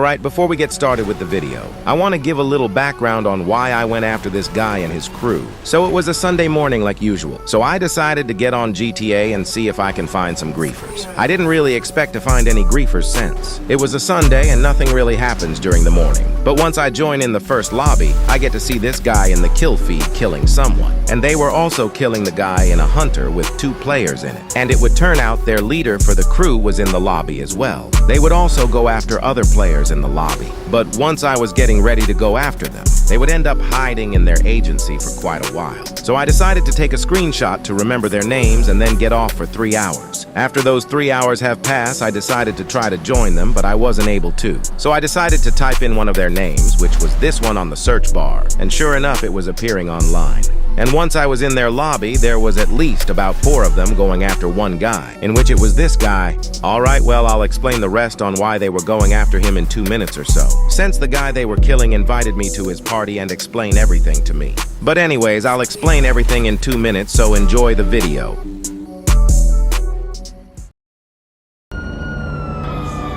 Alright, before we get started with the video, I want to give a little background on why I went after this guy and his crew. So it was a Sunday morning like usual, so I decided to get on GTA and see if I can find some griefers. I didn't really expect to find any griefers since. It was a Sunday and nothing really happens during the morning. But once I join in the first lobby, I get to see this guy in the kill feed killing someone. And they were also killing the guy in a hunter with 2 players in it. And it would turn out their leader for the crew was in the lobby as well. They would also go after other players in the lobby. But once I was getting ready to go after them, they would end up hiding in their agency for quite a while. So I decided to take a screenshot to remember their names and then get off for 3 hours. After those 3 hours have passed, I decided to try to join them, but I wasn't able to. So I decided to type in one of their names, which was this one on the search bar, and sure enough, it was appearing online. And once I was in their lobby, there was at least about 4 of them going after one guy, in which it was this guy. Alright, well, I'll explain the rest on why they were going after him in 2 minutes or so, since the guy they were killing invited me to his party and explained everything to me. But anyways, I'll explain everything in 2 minutes, so enjoy the video.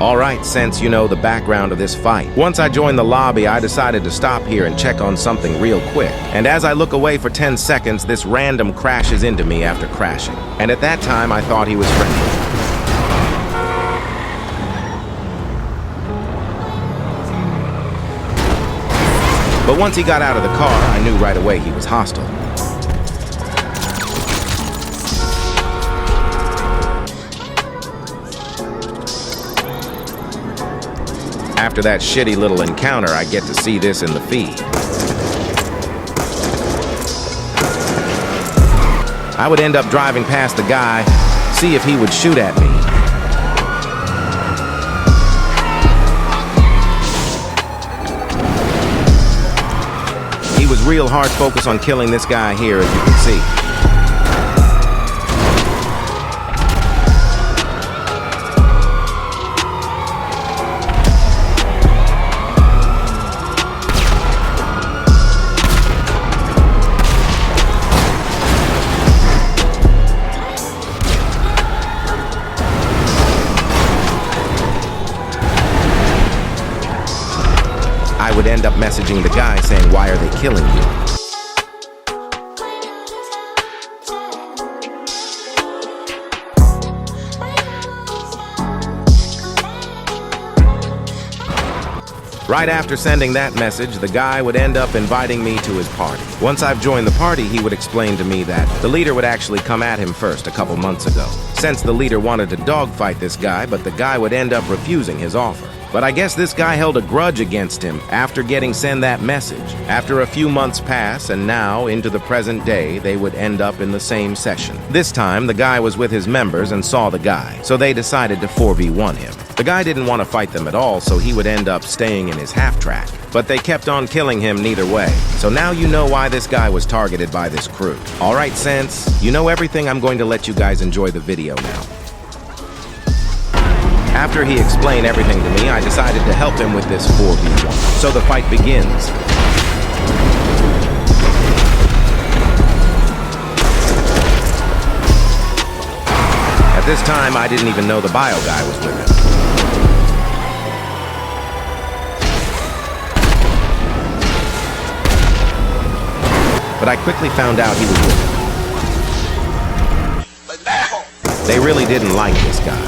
Alright, since you know the background of this fight. Once I joined the lobby, I decided to stop here and check on something real quick. And as I look away for 10 seconds, this random crashes into me after crashing. And at that time, I thought he was friendly. But once he got out of the car, I knew right away he was hostile. After that shitty little encounter, I get to see this in the feed. I would end up driving past the guy, see if he would shoot at me. He was real hard focused on killing this guy here, as you can see. I would end up messaging the guy saying, "Why are they killing you?" Right after sending that message, the guy would end up inviting me to his party. Once I've joined the party, he would explain to me that the leader would actually come at him first a couple months ago, since the leader wanted to dogfight this guy, but the guy would end up refusing his offer. But I guess this guy held a grudge against him after getting sent that message. After a few months pass, and now into the present day, they would end up in the same session. This time, the guy was with his members and saw the guy, so they decided to 4v1 him. The guy didn't want to fight them at all, so he would end up staying in his half-track. But they kept on killing him neither way. So now you know why this guy was targeted by this crew. Alright, since you know everything, I'm going to let you guys enjoy the video now. After he explained everything to me, I decided to help him with this 4v1. So the fight begins. At this time, I didn't even know the bio guy was with him. But I quickly found out he was with him. They really didn't like this guy.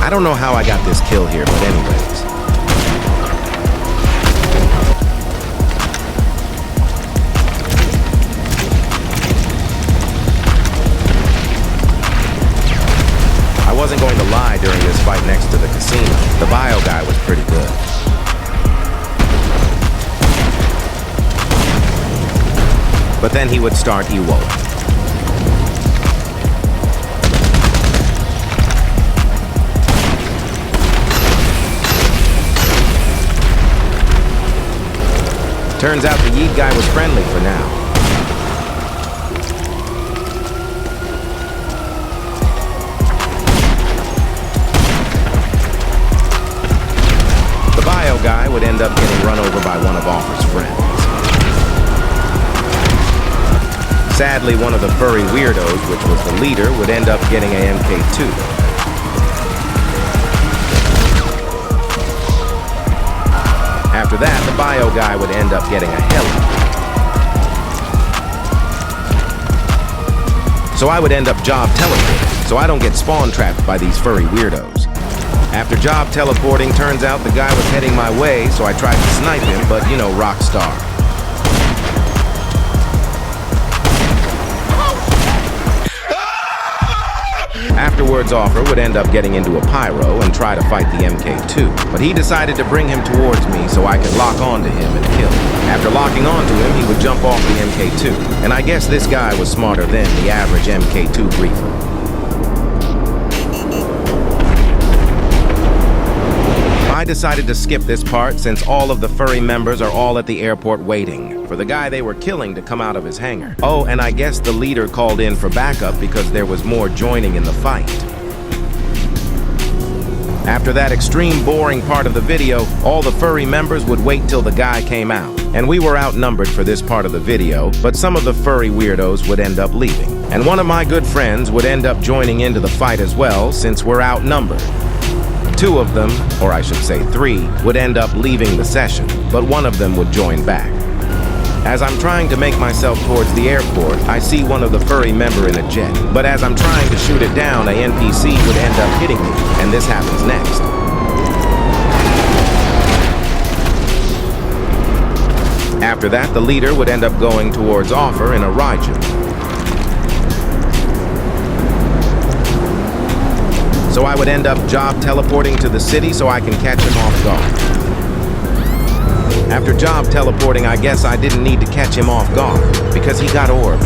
I don't know how I got this kill here, but anyways. wasn't going to lie during this fight next to the casino. The bio guy was pretty good. But then he would start EWOing. Turns out the Yeet guy was friendly for now. The bio guy would end up getting run over by one of Offer's friends. Sadly, one of the furry weirdos, which was the leader, would end up getting a MK2. After that, the bio guy would end up getting a heli. So I would end up job teleporting, so I don't get spawn trapped by these furry weirdos. After job teleporting, turns out the guy was heading my way, so I tried to snipe him, but you know, rock star. Afterwards, Offer would end up getting into a pyro and try to fight the MK2, but he decided to bring him towards me so I could lock onto him and kill him. After locking onto him, he would jump off the MK2, and I guess this guy was smarter than the average MK2 griefer. I decided to skip this part since all of the furry members are all at the airport waiting for the guy they were killing to come out of his hangar. Oh, and I guess the leader called in for backup because there was more joining in the fight. After that extreme boring part of the video, all the furry members would wait till the guy came out. And we were outnumbered for this part of the video, but some of the furry weirdos would end up leaving. And one of my good friends would end up joining into the fight as well since we're outnumbered. Two of them, or I should say three, would end up leaving the session, but one of them would join back. As I'm trying to make myself towards the airport, I see one of the furry member in a jet, but as I'm trying to shoot it down, a NPC would end up hitting me, and this happens next. After that, the leader would end up going towards Offer in a Raiju. So I would end up job teleporting to the city so I can catch him off guard. After job teleporting, I guess I didn't need to catch him off guard because he got orbed.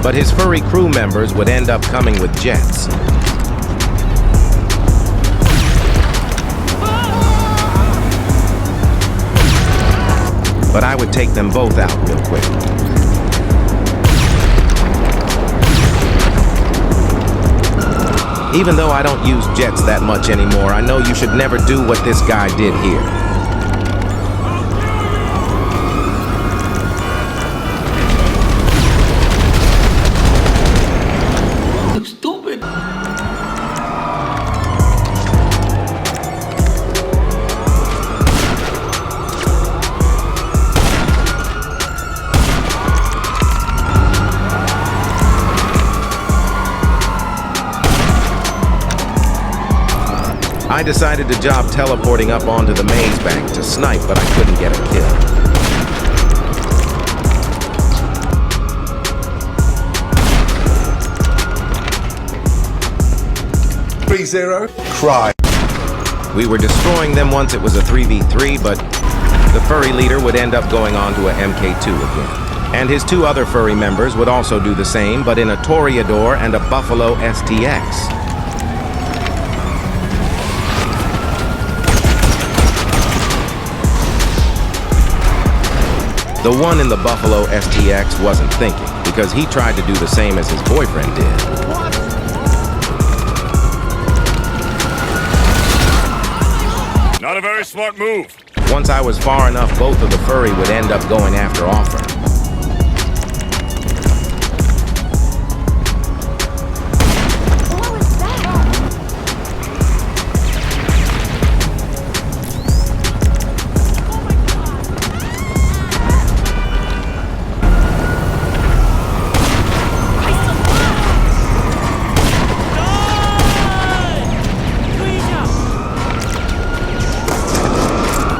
But his furry crew members would end up coming with jets. But I would take them both out real quick. Even though I don't use jets that much anymore, I know you should never do what this guy did here. You stupid! I decided to job teleporting up onto the maze bank to snipe, but I couldn't get a kill. 3-0. Cry. We were destroying them once it was a 3v3, but the furry leader would end up going on to a MK2 again. And his two other furry members would also do the same, but in a Toreador and a Buffalo STX. The one in the Buffalo STX wasn't thinking, because he tried to do the same as his boyfriend did. Not a very smart move. Once I was far enough, both of the furry would end up going after Offer.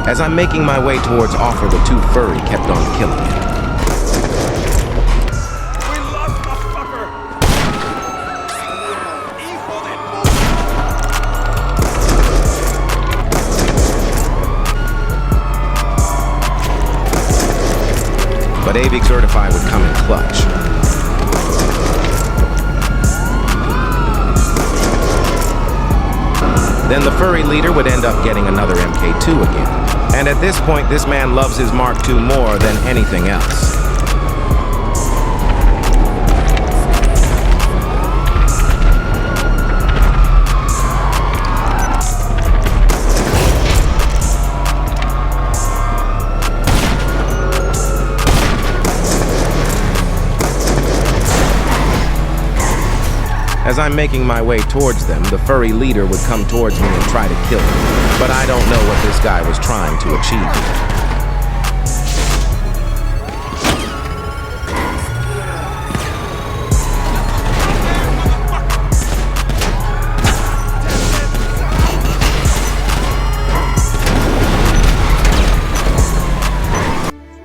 As I'm making my way towards Offer, the two furry kept on killing him. but AVIC Certify would come in clutch. Then the furry leader would end up getting another MK2 again. And at this point, this man loves his Mark II more than anything else. As I'm making my way towards them, the furry leader would come towards me and try to kill me. But I don't know what this guy was trying to achieve here.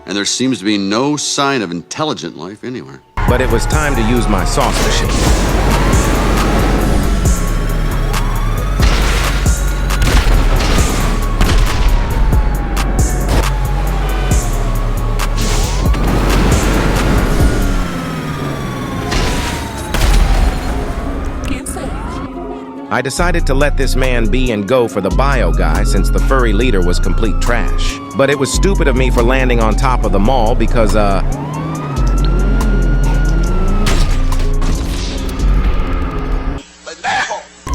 And there seems to be no sign of intelligent life anywhere. But it was time to use my sauce machine. I decided to let this man be and go for the bio guy since the furry leader was complete trash. But it was stupid of me for landing on top of the mall because,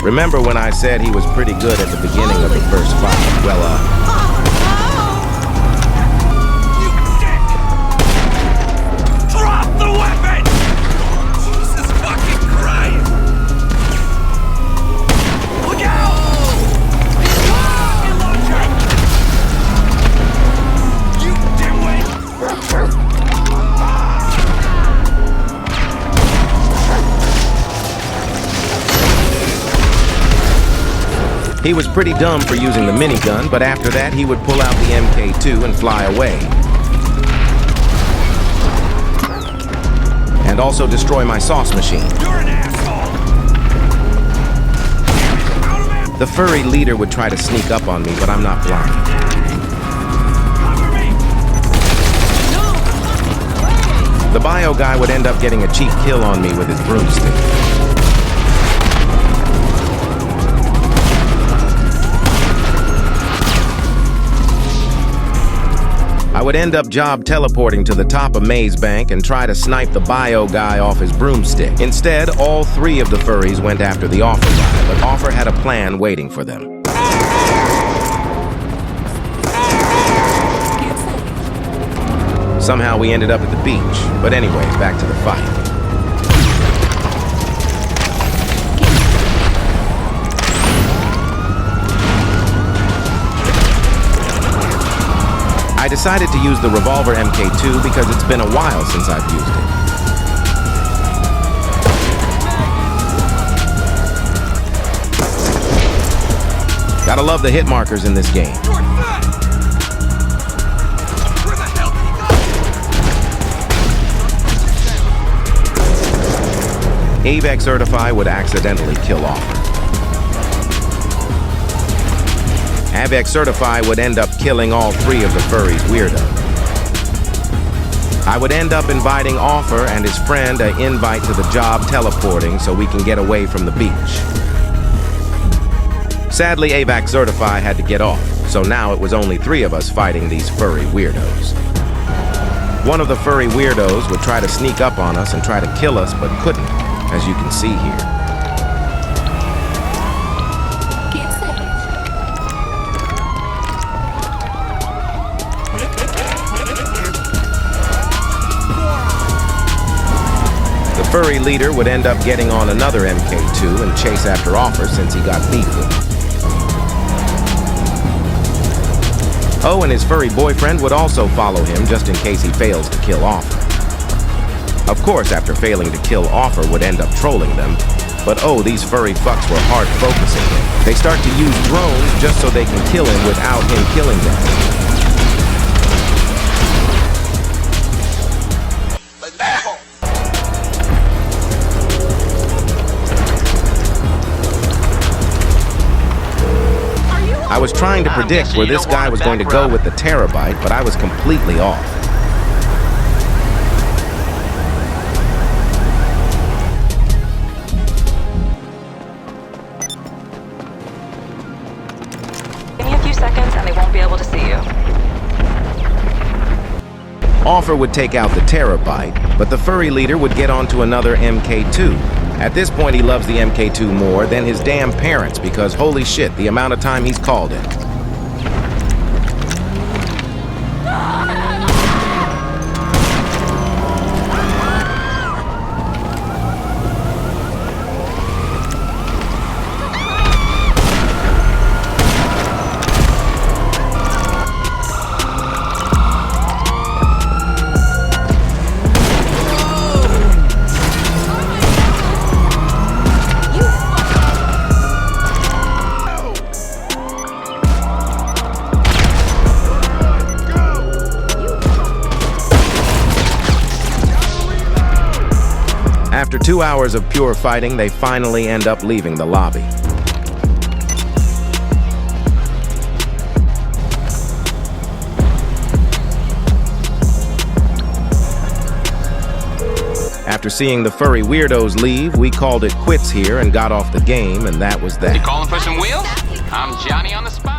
remember when I said he was pretty good at the beginning of the first fight? Well, Drop the weapon! Jesus fucking Christ! Look out! You dimwit! he was pretty dumb for using the minigun, but after that he would pull out the MK2 and fly away. And also destroy my sauce machine. You're an asshole! The furry leader would try to sneak up on me, but I'm not blind. Cover me! The bio guy would end up getting a cheap kill on me with his broomstick. I would end up job teleporting to the top of Maze Bank and try to snipe the bio guy off his broomstick. Instead, all three of the furries went after the Offer guy, but Offer had a plan waiting for them. Somehow we ended up at the beach, but anyway, back to the fight. I decided to use the revolver MK2 because it's been a while since I've used it. Gotta love the hit markers in this game. AVIC Certify would accidentally kill Offer. AVIC Certify would end up killing all three of the furries' weirdo. I would end up inviting Offer and his friend an invite to the job teleporting so we can get away from the beach. Sadly, AVIC Certify had to get off, so now it was only three of us fighting these furry weirdos. One of the furry weirdos would try to sneak up on us and try to kill us, but couldn't, as you can see here. The furry leader would end up getting on another MK2 and chase after Offer since he got beef with him. Oh, and his furry boyfriend would also follow him just in case he fails to kill Offer. Of course, after failing to kill Offer would end up trolling them, but oh, these furry fucks were hard focusing him. They start to use drones just so they can kill him without him killing them. I was trying to predict where this guy was going to go with the terabyte, but I was completely off. Golfer would take out the Terabyte, but the furry leader would get onto another MK2. At this point, he loves the MK2 more than his damn parents because holy shit, the amount of time he's called it. After 2 hours of pure fighting, they finally end up leaving the lobby. After seeing the furry weirdos leave, we called it quits here and got off the game, and that was that. You calling for some wheels? I'm Johnny on the spot.